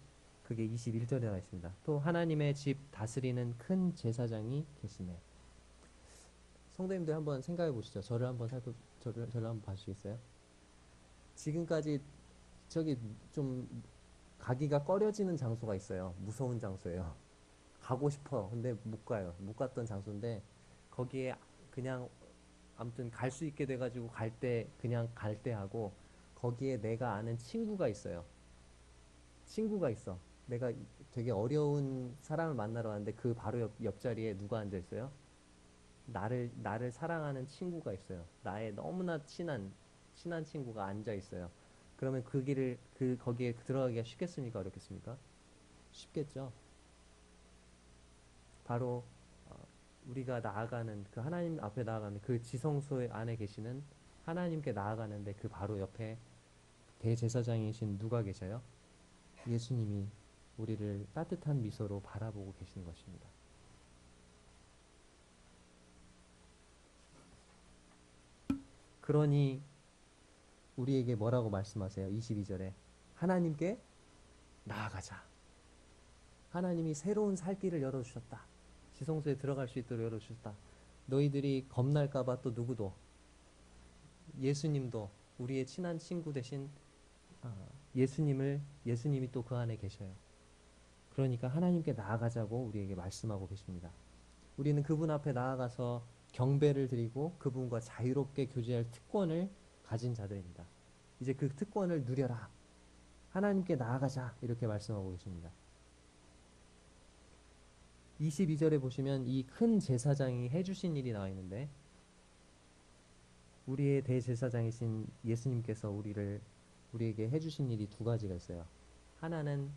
그게 21절에 나와 있습니다. 또 하나님의 집 다스리는 큰 제사장이 계시네. 성도님들 한번 생각해 보시죠. 저를 한번 봐주시겠어요? 지금까지 저기 좀 가기가 꺼려지는 장소가 있어요. 무서운 장소예요. 가고 싶어. 근데 못 가요. 못 갔던 장소인데 거기에 그냥 아무튼 갈 수 있게 돼가지고 갈 때 그냥 갈 때 하고 거기에 내가 아는 친구가 있어요. 친구가 있어. 내가 되게 어려운 사람을 만나러 왔는데 그 바로 옆자리에 누가 앉아 있어요? 나를 사랑하는 친구가 있어요. 나의 너무나 친한 친구가 앉아 있어요. 그러면 그 길을 거기에 들어가기가 쉽겠습니까? 어렵겠습니까? 쉽겠죠. 바로 우리가 나아가는 그 하나님 앞에 나아가는 그 지성소 안에 계시는 하나님께 나아가는데 그 바로 옆에 대제사장이신 누가 계셔요? 예수님이 우리를 따뜻한 미소로 바라보고 계시는 것입니다. 그러니 우리에게 뭐라고 말씀하세요? 22절에 하나님께 나아가자. 하나님이 새로운 살 길을 열어주셨다. 지성소에 들어갈 수 있도록 열어주셨다. 너희들이 겁날까봐 또 누구도 예수님도 우리의 친한 친구 대신 예수님이 또 그 안에 계셔요. 그러니까 하나님께 나아가자고 우리에게 말씀하고 계십니다. 우리는 그분 앞에 나아가서 경배를 드리고 그분과 자유롭게 교제할 특권을 가진 자들입니다. 이제 그 특권을 누려라. 하나님께 나아가자. 이렇게 말씀하고 계십니다. 22절에 보시면 이 큰 제사장이 해주신 일이 나와 있는데 우리의 대제사장이신 예수님께서 우리에게 해주신 일이 두 가지가 있어요. 하나는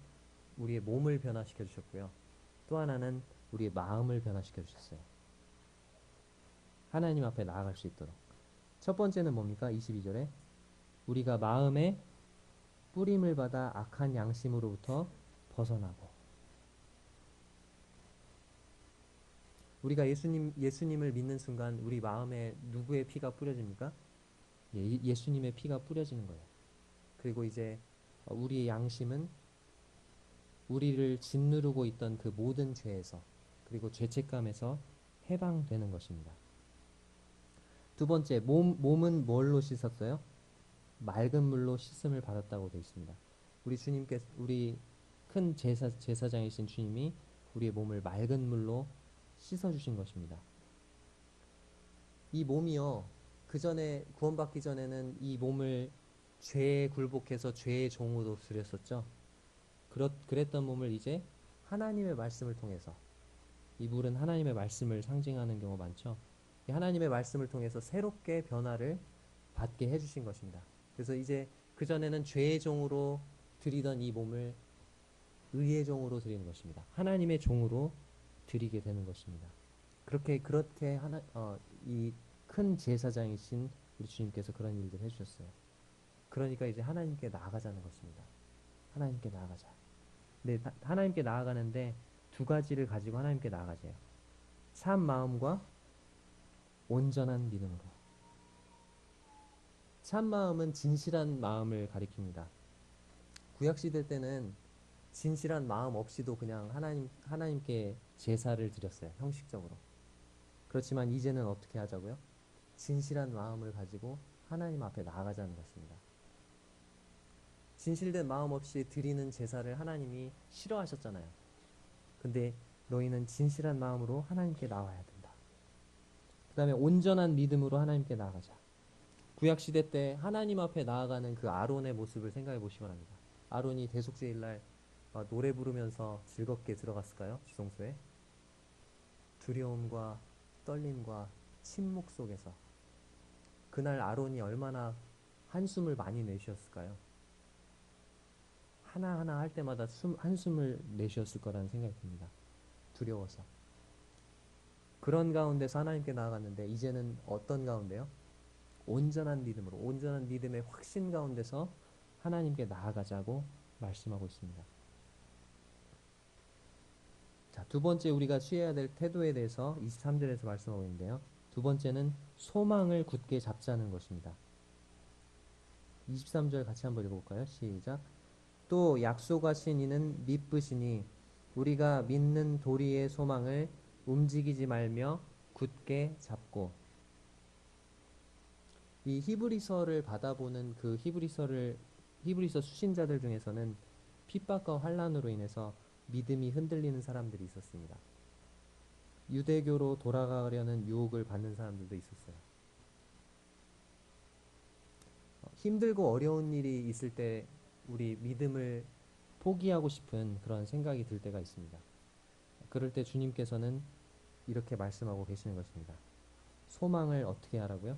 우리의 몸을 변화시켜 주셨고요. 또 하나는 우리의 마음을 변화시켜 주셨어요. 하나님 앞에 나아갈 수 있도록. 첫 번째는 뭡니까? 22절에 우리가 마음에 뿌림을 받아 악한 양심으로부터 벗어나고 우리가 예수님을 믿는 순간 우리 마음에 누구의 피가 뿌려집니까? 예수님의 피가 뿌려지는 거예요. 그리고 이제 우리의 양심은 우리를 짓누르고 있던 그 모든 죄에서 그리고 죄책감에서 해방되는 것입니다. 두 번째, 몸은 뭘로 씻었어요? 맑은 물로 씻음을 받았다고 되어 있습니다. 우리 큰 제사장이신 주님이 우리의 몸을 맑은 물로 씻어주신 것입니다. 이 몸이요, 그 전에 구원받기 전에는 이 몸을 죄에 굴복해서 죄의 종으로 들였었죠. 그랬던 몸을 이제 하나님의 말씀을 통해서 이 물은 하나님의 말씀을 상징하는 경우가 많죠. 하나님의 말씀을 통해서 새롭게 변화를 받게 해주신 것입니다. 그래서 이제 그전에는 죄의 종으로 드리던 이 몸을 의의 종으로 드리는 것입니다. 하나님의 종으로 드리게 되는 것입니다. 그렇게 이 큰 제사장이신 우리 주님께서 그런 일들을 해주셨어요. 그러니까 이제 하나님께 나아가자는 것입니다. 하나님께 나아가자. 네, 하나님께 나아가는데 두 가지를 가지고 하나님께 나아가세요. 참 마음과 온전한 믿음으로. 참 마음은 진실한 마음을 가리킵니다. 구약 시대 때는 진실한 마음 없이도 그냥 하나님께 제사를 드렸어요. 형식적으로. 그렇지만 이제는 어떻게 하자고요? 진실한 마음을 가지고 하나님 앞에 나아가자는 것입니다. 진실된 마음 없이 드리는 제사를 하나님이 싫어하셨잖아요. 근데 너희는 진실한 마음으로 하나님께 나와야 된다. 그 다음에 온전한 믿음으로 하나님께 나아가자. 구약시대 때 하나님 앞에 나아가는 그 아론의 모습을 생각해 보시기 바랍니다. 아론이 대속죄일날 노래 부르면서 즐겁게 들어갔을까요? 지성소에? 두려움과 떨림과 침묵 속에서 그날 아론이 얼마나 한숨을 많이 내쉬었을까요? 하나하나 할 때마다 한숨을 내쉬었을 거라는 생각이 듭니다. 두려워서. 그런 가운데서 하나님께 나아갔는데 이제는 어떤 가운데요? 온전한 믿음으로, 온전한 믿음의 확신 가운데서 하나님께 나아가자고 말씀하고 있습니다. 자, 두 번째 우리가 취해야 될 태도에 대해서 23절에서 말씀하고 있는데요. 두 번째는 소망을 굳게 잡자는 것입니다. 23절 같이 한번 읽어볼까요? 시작. 또 약속하신 이는 미쁘시니 우리가 믿는 도리의 소망을 움직이지 말며 굳게 잡고. 이 히브리서를 받아보는 그 히브리서 수신자들 중에서는 핍박과 환난으로 인해서 믿음이 흔들리는 사람들이 있었습니다. 유대교로 돌아가려는 유혹을 받는 사람들도 있었어요. 힘들고 어려운 일이 있을 때 우리 믿음을 포기하고 싶은 그런 생각이 들 때가 있습니다. 그럴 때 주님께서는 이렇게 말씀하고 계시는 것입니다. 소망을 어떻게 하라고요?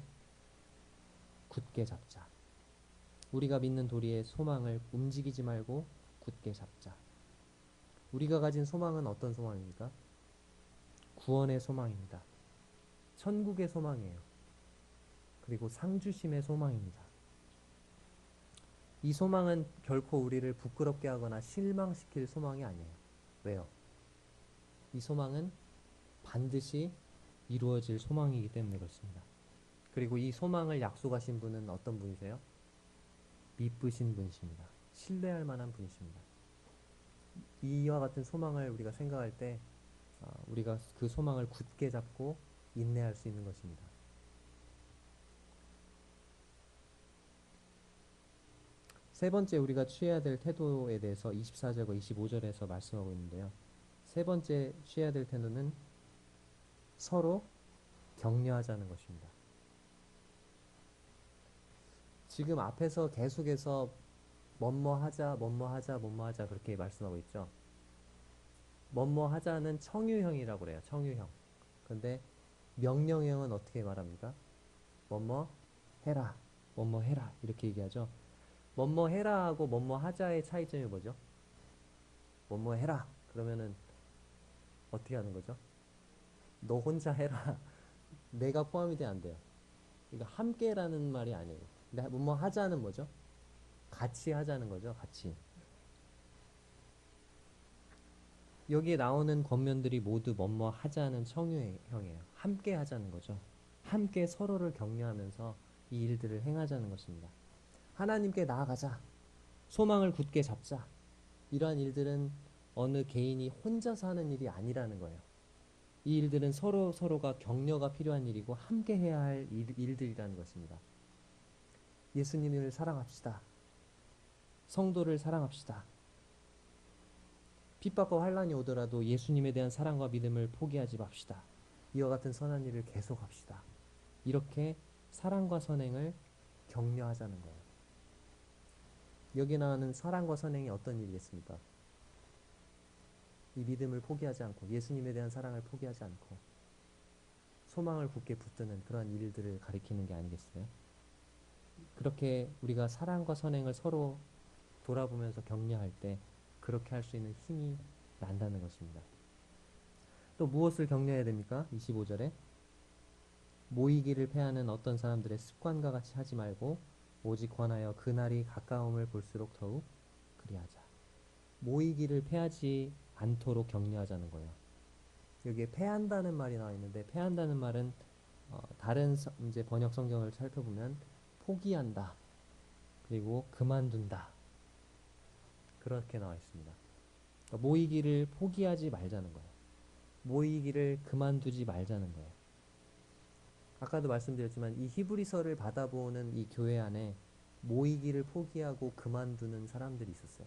굳게 잡자. 우리가 믿는 도리의 소망을 움직이지 말고 굳게 잡자. 우리가 가진 소망은 어떤 소망입니까? 구원의 소망입니다. 천국의 소망이에요. 그리고 상주심의 소망입니다. 이 소망은 결코 우리를 부끄럽게 하거나 실망시킬 소망이 아니에요. 왜요? 이 소망은 반드시 이루어질 소망이기 때문에 그렇습니다. 그리고 이 소망을 약속하신 분은 어떤 분이세요? 미쁘신 분이십니다. 신뢰할 만한 분이십니다. 이와 같은 소망을 우리가 생각할 때 우리가 그 소망을 굳게 잡고 인내할 수 있는 것입니다. 세 번째 우리가 취해야 될 태도에 대해서 24절과 25절에서 말씀하고 있는데요. 세 번째 취해야 될 태도는 서로 격려하자는 것입니다. 지금 앞에서 계속해서 뭐뭐하자, 뭐뭐하자, 뭐뭐하자 그렇게 말씀하고 있죠. 뭐뭐하자는 청유형이라고 그래요. 청유형. 근데 명령형은 어떻게 말합니까? 뭐뭐해라, 뭐뭐해라 이렇게 얘기하죠. 뭐뭐해라 하고 뭐뭐하자의 차이점이 뭐죠? 뭐뭐해라 그러면은 어떻게 하는 거죠? 너 혼자 해라. 내가 포함이 돼 안 돼요. 그러니까 함께라는 말이 아니에요. 근데 뭐뭐하자는 뭐죠? 같이 하자는 거죠. 같이. 여기에 나오는 권면들이 모두 뭐뭐하자는 청유형이에요. 함께 하자는 거죠. 함께 서로를 격려하면서 이 일들을 행하자는 것입니다. 하나님께 나아가자. 소망을 굳게 잡자. 이러한 일들은 어느 개인이 혼자서 하는 일이 아니라는 거예요. 이 일들은 서로가 격려가 필요한 일이고 함께 해야 할 일들이라는 것입니다. 예수님을 사랑합시다. 성도를 사랑합시다. 핍박과 환난이 오더라도 예수님에 대한 사랑과 믿음을 포기하지 맙시다. 이와 같은 선한 일을 계속합시다. 이렇게 사랑과 선행을 격려하자는 거예요. 여기 나오는 사랑과 선행이 어떤 일이겠습니까? 이 믿음을 포기하지 않고 예수님에 대한 사랑을 포기하지 않고 소망을 굳게 붙드는 그런 일들을 가리키는 게 아니겠어요? 그렇게 우리가 사랑과 선행을 서로 돌아보면서 격려할 때 그렇게 할 수 있는 힘이 난다는 것입니다. 또 무엇을 격려해야 됩니까? 25절에 모이기를 패하는 어떤 사람들의 습관과 같이 하지 말고 오직 권하여 그날이 가까움을 볼수록 더욱 그리하자. 모이기를 패하지 않도록 격려하자는 거예요. 여기에 패한다는 말이 나와 있는데 패한다는 말은 다른 이제 번역 성경을 살펴보면 포기한다. 그리고 그만둔다. 그렇게 나와 있습니다. 그러니까 모이기를 포기하지 말자는 거예요. 모이기를 그만두지 말자는 거예요. 아까도 말씀드렸지만 이 히브리서를 받아보는 이 교회 안에 모이기를 포기하고 그만두는 사람들이 있었어요.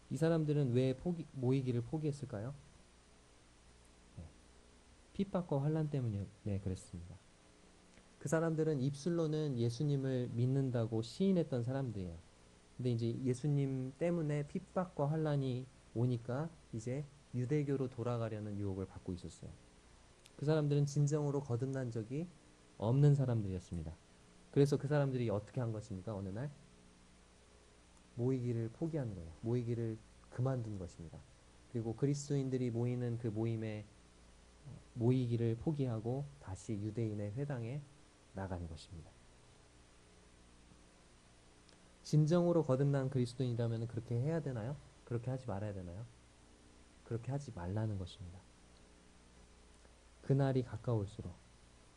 이 사람들은 왜 모이기를 포기했을까요? 네. 핍박과 환난 때문에 그랬습니다. 그 사람들은 입술로는 예수님을 믿는다고 시인했던 사람들이에요. 근데 이제 예수님 때문에 핍박과 환난이 오니까 이제 유대교로 돌아가려는 유혹을 받고 있었어요. 그 사람들은 진정으로 거듭난 적이 없는 사람들이었습니다. 그래서 그 사람들이 어떻게 한 것입니까? 어느 날 모이기를 포기한 거예요. 모이기를 그만둔 것입니다. 그리고 그리스도인들이 모이는 그 모임에 모이기를 포기하고 다시 유대인의 회당에 나간 것입니다. 진정으로 거듭난 그리스도인이라면 그렇게 해야 되나요? 그렇게 하지 말아야 되나요? 그렇게 하지 말라는 것입니다. 그날이 가까울수록,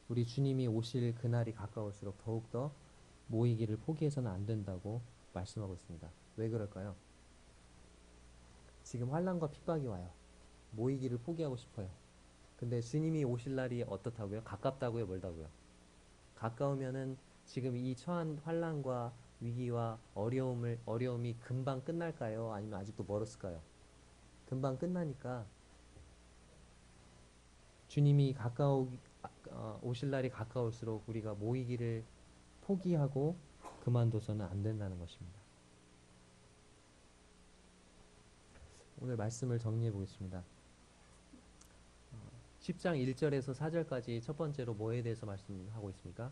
우리 주님이 오실 그날이 가까울수록 더욱더 모이기를 포기해서는 안 된다고 말씀하고 있습니다. 왜 그럴까요? 지금 환난과 핍박이 와요. 모이기를 포기하고 싶어요. 근데 주님이 오실 날이 어떻다고요? 가깝다고요? 멀다고요? 가까우면은 지금 이 처한 환난과 위기와 어려움이 금방 끝날까요? 아니면 아직도 멀었을까요? 금방 끝나니까 주님이 오실 날이 가까울수록 우리가 모이기를 포기하고 그만둬서는 안 된다는 것입니다. 오늘 말씀을 정리해 보겠습니다. 10장 1절에서 4절까지 첫 번째로 뭐에 대해서 말씀하고 있습니까?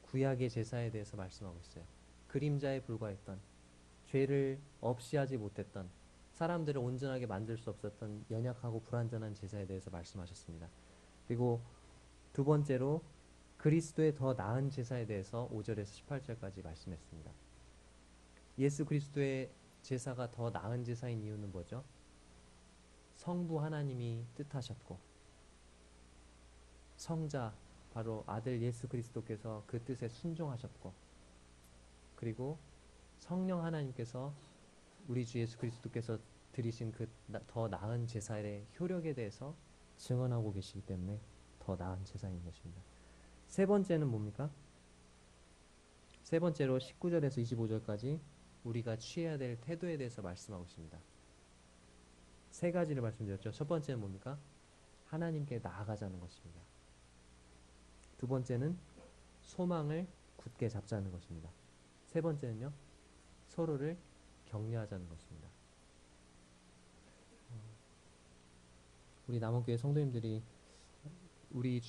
구약의 제사에 대해서 말씀하고 있어요. 그림자에 불과했던, 죄를 없이 하지 못했던, 사람들을 온전하게 만들 수 없었던 연약하고 불완전한 제사에 대해서 말씀하셨습니다. 그리고 두 번째로 그리스도의 더 나은 제사에 대해서 5절에서 18절까지 말씀했습니다. 예수 그리스도의 제사가 더 나은 제사인 이유는 뭐죠? 성부 하나님이 뜻하셨고 성자 바로 아들 예수 그리스도께서 그 뜻에 순종하셨고, 그리고 성령 하나님께서 우리 주 예수 그리스도께서 드리신 그 더 나은 제사의 효력에 대해서 증언하고 계시기 때문에 더 나은 제사인 것입니다. 세 번째는 뭡니까? 세 번째로 19절에서 25절까지 우리가 취해야 될 태도에 대해서 말씀하고 있습니다. 세 가지를 말씀드렸죠. 첫 번째는 뭡니까? 하나님께 나아가자는 것입니다. 두 번째는 소망을 굳게 잡자는 것입니다. 세 번째는요, 서로를 격려하자는 것입니다. 우리 남원교회 성도님들이 우리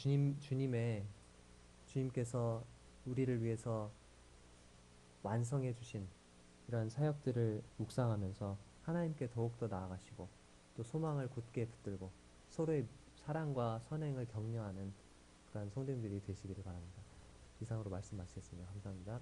주님께서 우리를 위해서 완성해 주신 이런 사역들을 묵상하면서 하나님께 더욱더 나아가시고 또 소망을 굳게 붙들고 서로의 사랑과 선행을 격려하는 그런 성도님들이 되시기를 바랍니다. 이상으로 말씀 마치겠습니다. 감사합니다.